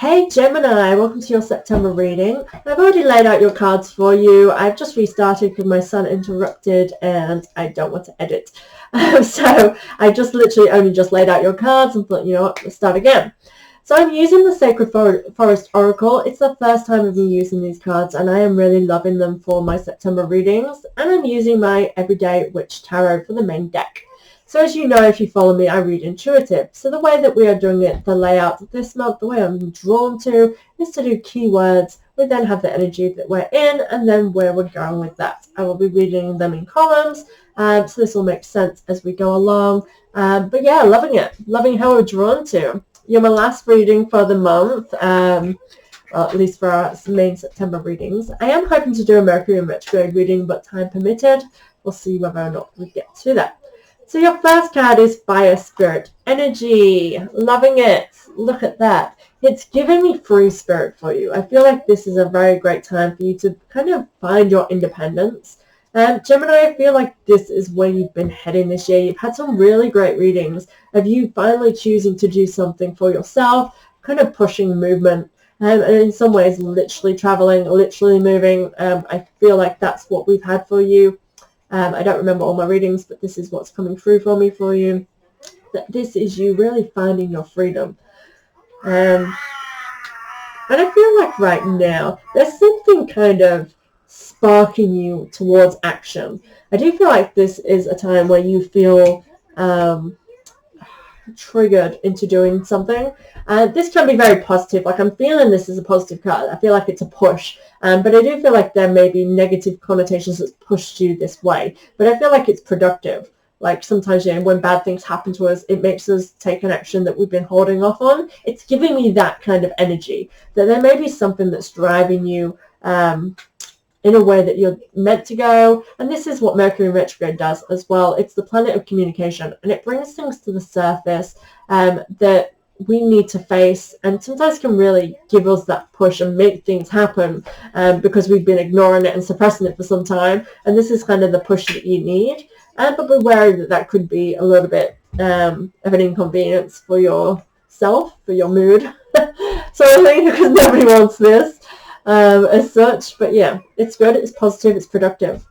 Hey Gemini, welcome to your September reading. I've already laid out your cards for you. I've just restarted because my son interrupted and I don't want to edit. So I just literally only just laid out your cards and thought, you know what, let's start again. So I'm using the Sacred Forest Oracle. It's the first time I've been using these cards and I am really loving them for my September readings. And I'm using my Everyday Witch Tarot for the main deck. So as you know, if you follow me, I read intuitive. So the way that we are doing it, the layout this month, the way I'm drawn to is to do keywords. We then have the energy that we're in and then where we're going with that. I will be reading them in columns. So this will make sense as we go along. But yeah, loving it. Loving how we're drawn to. You're my last reading for the month. Well, at least for our main September readings. I am hoping to do a Mercury in retrograde reading, but time permitted. We'll see whether or not we get to that. So your first card is Fire Spirit Energy. Loving it. Look at that. It's giving me free spirit for you. I feel like this is a very great time for you to kind of find your independence. Gemini, I feel like this is where you've been heading this year. You've had some really great readings of you finally choosing to do something for yourself, kind of pushing movement, and in some ways literally traveling, literally moving. I feel like that's what we've had for you. I don't remember all my readings, but this is what's coming through for me for you. That this is you really finding your freedom. And I feel like right now, there's something kind of sparking you towards action. I do feel like this is a time where you feel triggered into doing something. This can be very positive. Like I'm feeling this is a positive card. I feel like it's a push. But I do feel like there may be negative connotations that's pushed you this way. But I feel like it's productive. Like sometimes, you know, when bad things happen to us, it makes us take an action that we've been holding off on. It's giving me that kind of energy. That there may be something that's driving you in a way that you're meant to go. And this is what Mercury in retrograde does as well. It's the planet of communication. And it brings things to the surface that we need to face, and sometimes can really give us that push and make things happen because we've been ignoring it and suppressing it for some time. And this is kind of the push that you need. But be wary that that could be a little bit of an inconvenience for yourself, for your mood. So I think because nobody wants this as such. But yeah, it's good, it's positive, it's productive.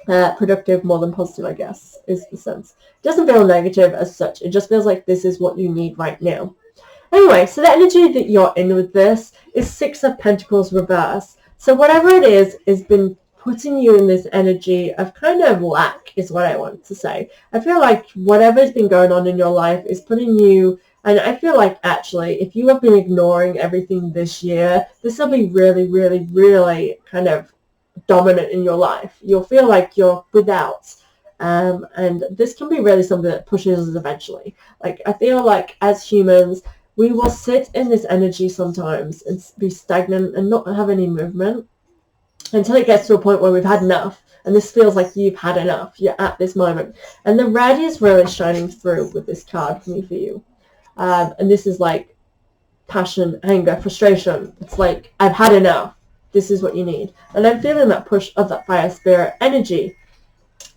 Productive more than positive, I guess, is the sense. It doesn't feel negative as such. It just feels like this is what you need right now. Anyway, so the energy that you're in with this is Six of Pentacles reverse. So whatever it is has been putting you in this energy of kind of lack is what I want to say. I feel like whatever's been going on in your life is putting you, and I feel like actually if you have been ignoring everything this year, this will be really, really, really kind of dominant in your life. You'll feel like you're without. And this can be really something that pushes us eventually. Like I feel like as humans, we will sit in this energy sometimes and be stagnant and not have any movement until it gets to a point where we've had enough. And this feels like you've had enough. You're at this moment. And the red is really shining through with this card for you. And this is like passion, anger, frustration. It's like, I've had enough. This is what you need. And I'm feeling that push of that fire spirit energy.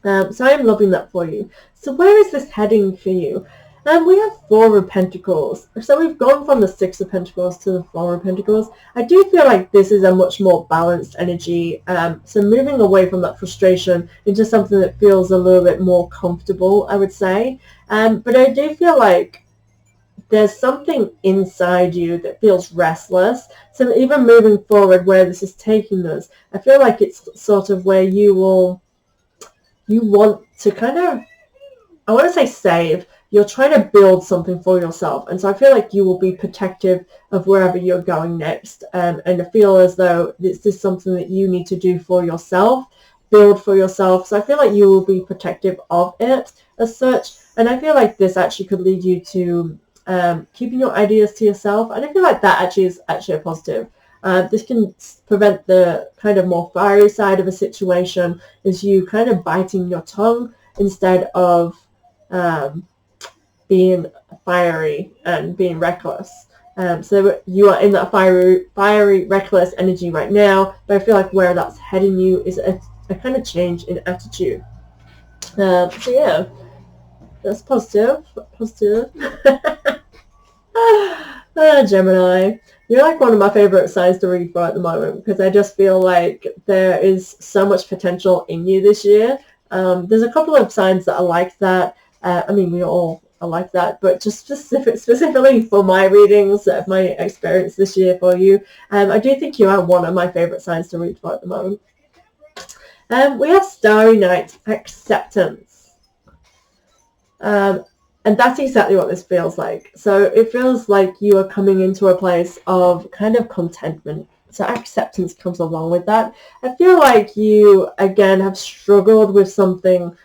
So I'm loving that for you. So where is this heading for you? We have Four of Pentacles. So we've gone from the Six of Pentacles to the Four of Pentacles. I do feel like this is a much more balanced energy. So moving away from that frustration into something that feels a little bit more comfortable, I would say. But I do feel like there's something inside you that feels restless. So even moving forward where this is taking us, I feel like it's sort of where you want to kind of, I want to say save. You're trying to build something for yourself. And so I feel like you will be protective of wherever you're going next. And I feel as though this is something that you need to do for yourself, build for yourself. So I feel like you will be protective of it as such. And I feel like this actually could lead you to keeping your ideas to yourself. And I feel like that actually is actually a positive. This can prevent the kind of more fiery side of a situation as you kind of biting your tongue instead of being fiery and being reckless. So you are in that fiery, reckless energy right now, but I feel like where that's heading you is a kind of change in attitude. So yeah, that's positive. Gemini, you're like one of my favorite signs to read for at the moment, because I just feel like there is so much potential in you this year. There's a couple of signs that are like that. I mean, we all are like that, but just specifically for my readings of my experience this year for you, I do think you are one of my favorite signs to read for at the moment. We have Starry Night, Acceptance. And that's exactly what this feels like. So it feels like you are coming into a place of kind of contentment. So acceptance comes along with that. I feel like you, again, have struggled with something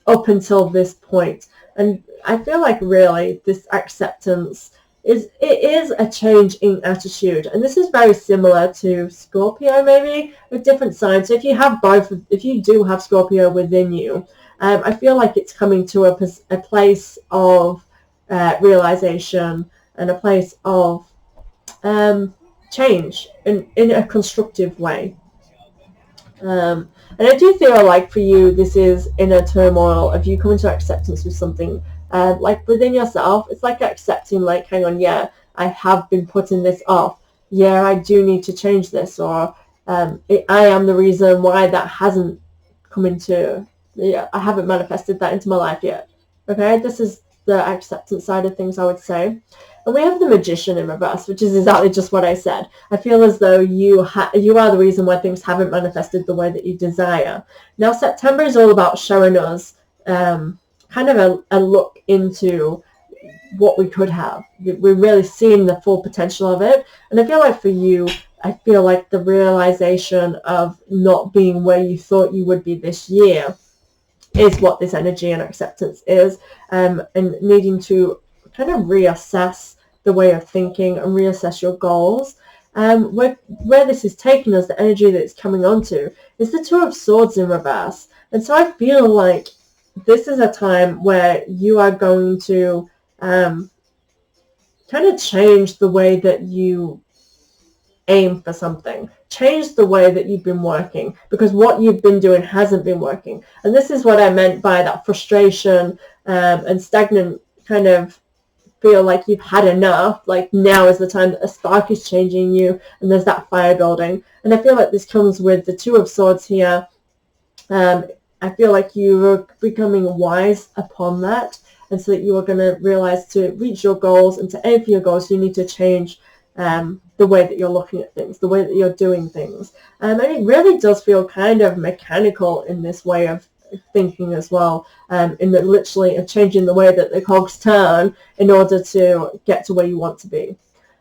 up until this point. And I feel like really this acceptance is a change in attitude. And this is very similar to Scorpio, maybe, with different signs. So if you have both, if you do have Scorpio within you, I feel like it's coming to a place of realization and a place of change in a constructive way. And I do feel like for you, this is inner turmoil of you coming to acceptance with something like within yourself. It's like accepting, like, hang on, yeah, I have been putting this off. Yeah, I do need to change this, or I am the reason why that hasn't come into, yeah, I haven't manifested that into my life yet. Okay, this is the acceptance side of things, I would say. And we have the Magician in reverse, which is exactly just what I said. I feel as though you are the reason why things haven't manifested the way that you desire. Now, September is all about showing us kind of a look into what we could have. We're really seeing the full potential of it. And I feel like for you, I feel like the realization of not being where you thought you would be this year is what this energy and acceptance is, and needing to kind of reassess the way of thinking and reassess your goals. Where this is taking us, the energy that it's coming onto, is the Two of Swords in reverse. And so I feel like this is a time where you are going to kind of change the way that you aim for something, change the way that you've been working, because what you've been doing hasn't been working. And this is what I meant by that frustration and stagnant kind of feel like you've had enough. Like, now is the time that a spark is changing you and there's that fire building. And I feel like this comes with the Two of Swords here. I feel like you're becoming wise upon that, and so that you are going to realize to reach your goals and to aim for your goals, you need to change the way that you're looking at things, the way that you're doing things. And it really does feel kind of mechanical in this way of thinking as well, in that literally of changing the way that the cogs turn in order to get to where you want to be.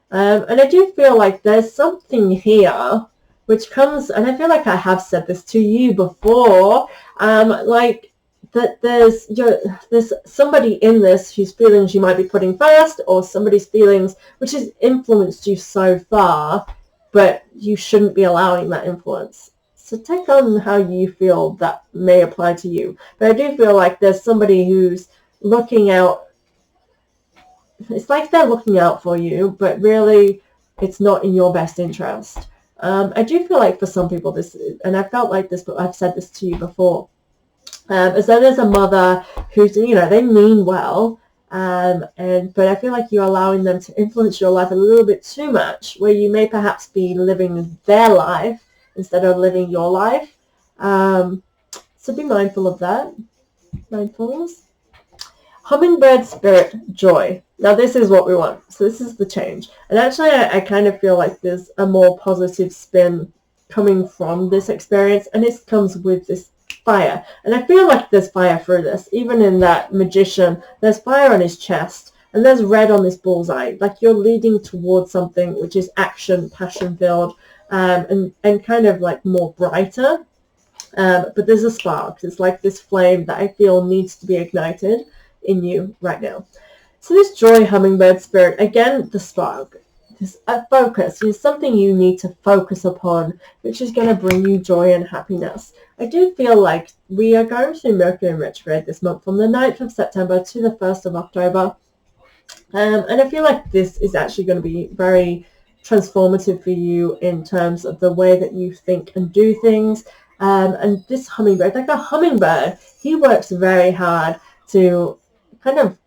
And I do feel like there's something here which comes, and I feel like I have said this to you before, like that there's somebody in this whose feelings you might be putting first, or somebody's feelings which has influenced you so far, but you shouldn't be allowing that influence. So take on how you feel that may apply to you. But I do feel like there's somebody who's looking out. It's like they're looking out for you, but really it's not in your best interest. I do feel like for some people this, and I felt like this, but I've said this to you before, as though there's a mother who's, they mean well, but I feel like you're allowing them to influence your life a little bit too much, where you may perhaps be living their life instead of living your life. So be mindful of that. Mindfulness. Hummingbird Spirit, Joy. Now this is what we want. So this is the change. And actually I kind of feel like there's a more positive spin coming from this experience, and this comes with this fire. And I feel like there's fire through this. Even in that Magician, there's fire on his chest, and there's red on this bullseye. Like you're leading towards something which is action, passion-filled, and kind of like more brighter. But there's a spark. It's like this flame that I feel needs to be ignited in you right now. So this Joy Hummingbird Spirit, again, the spark, this focus is something you need to focus upon, which is going to bring you joy and happiness. I do feel like we are going through Mercury in retrograde this month from the 9th of September to the 1st of October. And I feel like this is actually going to be very transformative for you in terms of the way that you think and do things. And this hummingbird, like a hummingbird, he works very hard to kind of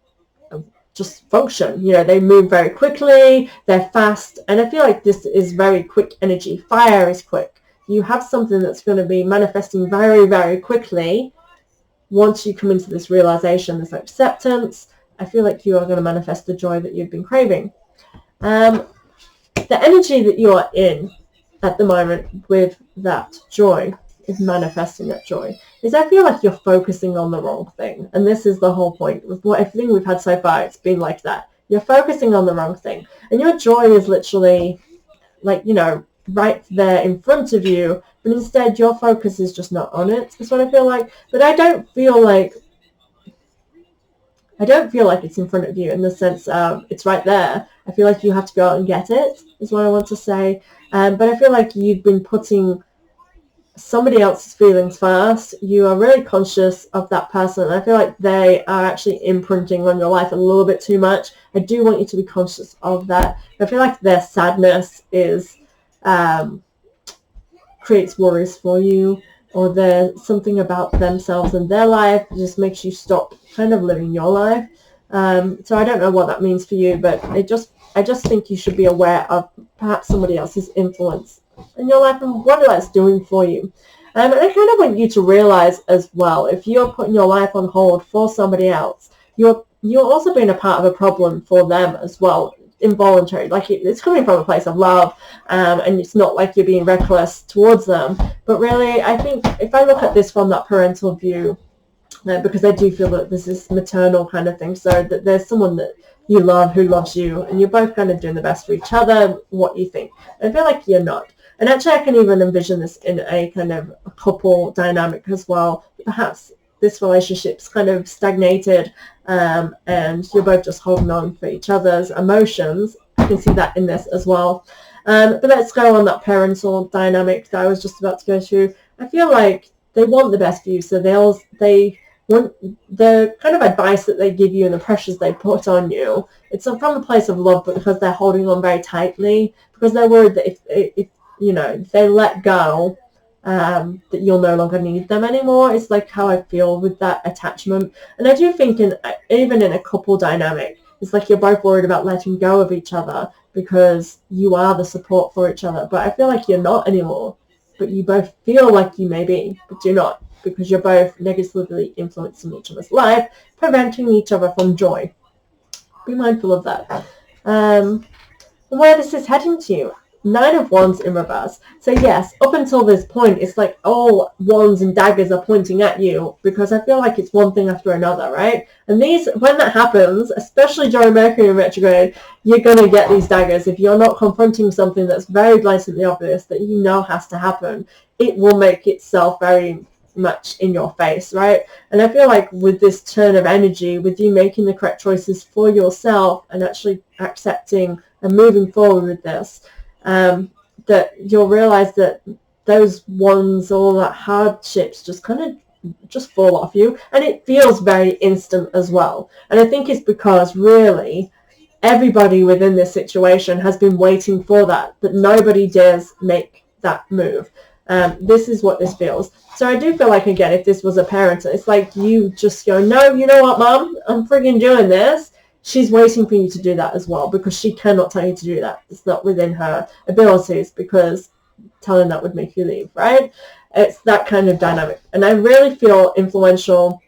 just function. You know, they move very quickly, they're fast, and I feel like this is very quick energy. Fire is quick. You have something that's going to be manifesting very, very quickly. Once you come into this realization, this acceptance, I feel like you are going to manifest the joy that you've been craving. The energy that you are in at the moment with that joy, is manifesting that joy, is I feel like you're focusing on the wrong thing. And this is the whole point with everything we've had so far. It's been like that. You're focusing on the wrong thing. And your joy is literally like, you know, right there in front of you. But instead your focus is just not on it. That's what I feel like. But I don't feel like it's in front of you in the sense of it's right there. I feel like you have to go out and get it, is what I want to say. But I feel like you've been putting somebody else's feelings first. You are really conscious of that person. I feel like they are actually imprinting on your life a little bit too much. I do want you to be conscious of that. I feel like their sadness is creates worries for you, or there's something about themselves and their life that just makes you stop kind of living your life. So I don't know what that means for you, but I just think you should be aware of perhaps somebody else's influence in your life and what that's doing for you. And I kind of want you to realize as well, if you're putting your life on hold for somebody else, you're also being a part of a problem for them as well, involuntary. Like it's coming from a place of love, and it's not like you're being reckless towards them. But really, I think if I look at this from that parental view, because I do feel that this is maternal kind of thing, so that there's someone that you love who loves you, and you're both kind of doing the best for each other, what you think. I feel like you're not. And actually, I can even envision this in a kind of a couple dynamic as well. Perhaps this relationship's kind of stagnated, and you're both just holding on for each other's emotions. I can see that in this as well. But let's go on that parental dynamic that I was just about to go through. I feel like they want the best for you, so they want the kind of advice that they give you and the pressures they put on you. It's from a place of love, but because they're holding on very tightly, because they're worried that if you know, if they let go, that you'll no longer need them anymore. It's like how I feel with that attachment. And I do think even in a couple dynamic, it's like you're both worried about letting go of each other because you are the support for each other. But I feel like you're not anymore. But you both feel like you may be, but you're not, because you're both negatively influencing each other's life, preventing each other from joy. Be mindful of that. Where this is heading to you. 9 of Wands in reverse. So yes, up until this point, it's like all wands and daggers are pointing at you, because I feel like it's one thing after another, right? And when that happens, especially during Mercury in retrograde, you're going to get these daggers. If you're not confronting something that's very blatantly obvious that you know has to happen, it will make itself very much in your face, right? And I feel like with this turn of energy, with you making the correct choices for yourself and actually accepting and moving forward with this, that you'll realize that those ones, all that hardships just kind of just fall off you, and it feels very instant as well. And I think it's because really everybody within this situation has been waiting for that, but nobody dares make that move. This is what this feels. So I do feel like, again, if this was a parent, it's like you just go, no, you know what, Mom, I'm frigging doing this. She's waiting for you to do that as well, because she cannot tell you to do that. It's not within her abilities, because telling that would make you leave, right? It's that kind of dynamic. And I really feel influential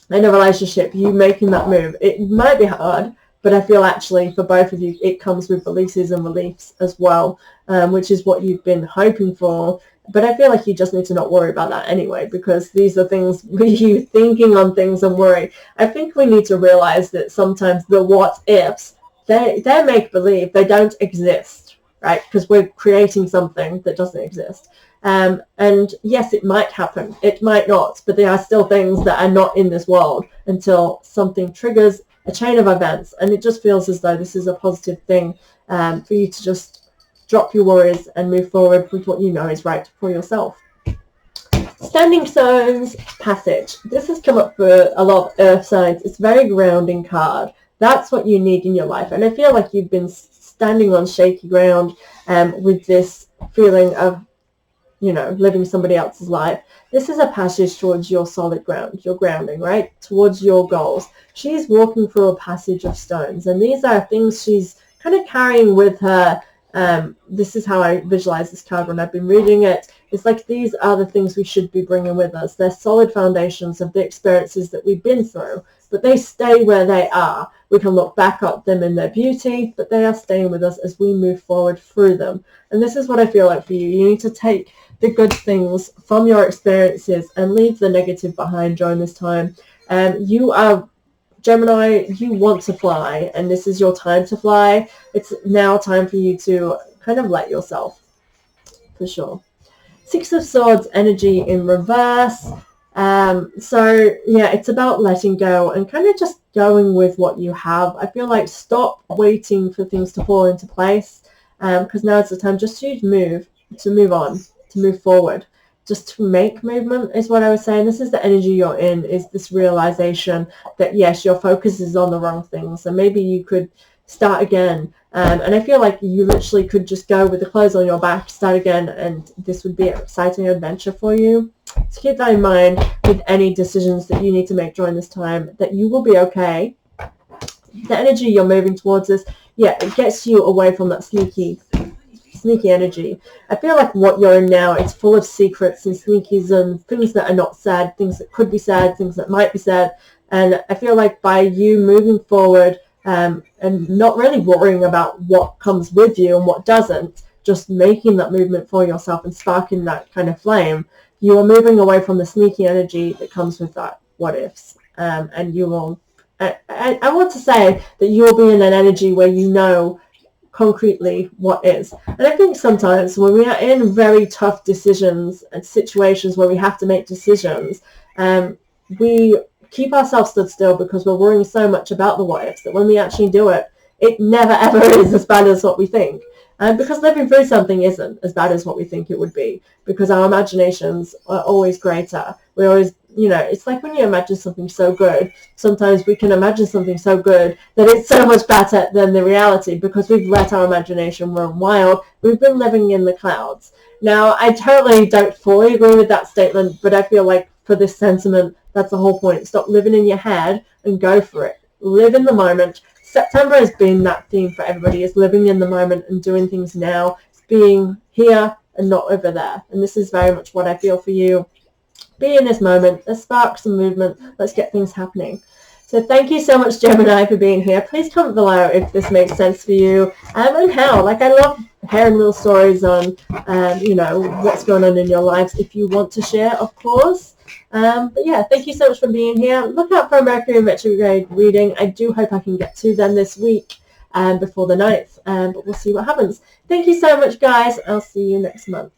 in a relationship, you making that move. It might be hard, but I feel actually for both of you, it comes with releases and reliefs as well, which is what you've been hoping for. But I feel like you just need to not worry about that anyway, because these are things with you thinking on things and worry. I think we need to realize that sometimes the what ifs, they're make-believe. They don't exist, right? Because we're creating something that doesn't exist. And yes, it might happen. It might not. But there are still things that are not in this world until something triggers a chain of events. And it just feels as though this is a positive thing for you to just drop your worries and move forward with what you know is right for yourself. Standing Stones Passage. This has come up for a lot of earth signs. It's a very grounding card. That's what you need in your life. And I feel like you've been standing on shaky ground with this feeling of you know, living somebody else's life. This is a passage towards your solid ground, your grounding, right? Towards your goals. She's walking through a passage of stones, and these are things she's kind of carrying with her. This is how I visualize this card when I've been reading it. It's like these are the things we should be bringing with us. They're solid foundations of the experiences that we've been through, but they stay where they are. We can look back at them in their beauty, but they are staying with us as we move forward through them. And this is what I feel like for you. You need to take the good things from your experiences and leave the negative behind during this time. You are Gemini, you want to fly, and this is your time to fly. It's now time for you to kind of let yourself, for sure. Six of Swords energy in reverse. So yeah, it's about letting go and kind of just going with what you have. I feel like stop waiting for things to fall into place, because now it's the time just to move on, to move forward, just to make movement is what I was saying. This is the energy you're in, is this realization that yes, your focus is on the wrong things, and maybe you could start again. And I feel like you literally could just go with the clothes on your back, start again, and this would be an exciting adventure for you. So keep that in mind with any decisions that you need to make during this time, that you will be okay. The energy you're moving towards is, yeah, it gets you away from that sneaky energy. I feel like what you're in now, it's full of secrets and sneakies and things that are not said, things that could be said, things that might be said. And I feel like by you moving forward, and not really worrying about what comes with you and what doesn't, just making that movement for yourself and sparking that kind of flame, you are moving away from the sneaky energy that comes with that what ifs. And you will, I want to say that you will be in an energy where you know concretely what is. And I think sometimes when we are in very tough decisions and situations where we have to make decisions, we keep ourselves stood still because we're worrying so much about the what ifs that when we actually do it, it never ever is as bad as what we think. Because living through something isn't as bad as what we think it would be, because our imaginations are always greater. We always, you know, it's like when you imagine something so good, sometimes we can imagine something so good that it's so much better than the reality because we've let our imagination run wild. We've been living in the clouds. Now, I totally don't fully agree with that statement, but I feel like for this sentiment, that's the whole point. Stop living in your head and go for it. Live in the moment. September has been that theme for everybody, is living in the moment and doing things now. It's being here and not over there. And this is very much what I feel for you. Be in this moment. Let's spark some movement. Let's get things happening. So thank you so much, Gemini, for being here. Please comment below if this makes sense for you, and how. Like, I love hearing little stories on, you know, what's going on in your lives if you want to share, of course. But yeah, thank you so much for being here. Look out for a Mercury retrograde reading. I do hope I can get to them this week before the 9th, but we'll see what happens. Thank you so much, guys. I'll see you next month.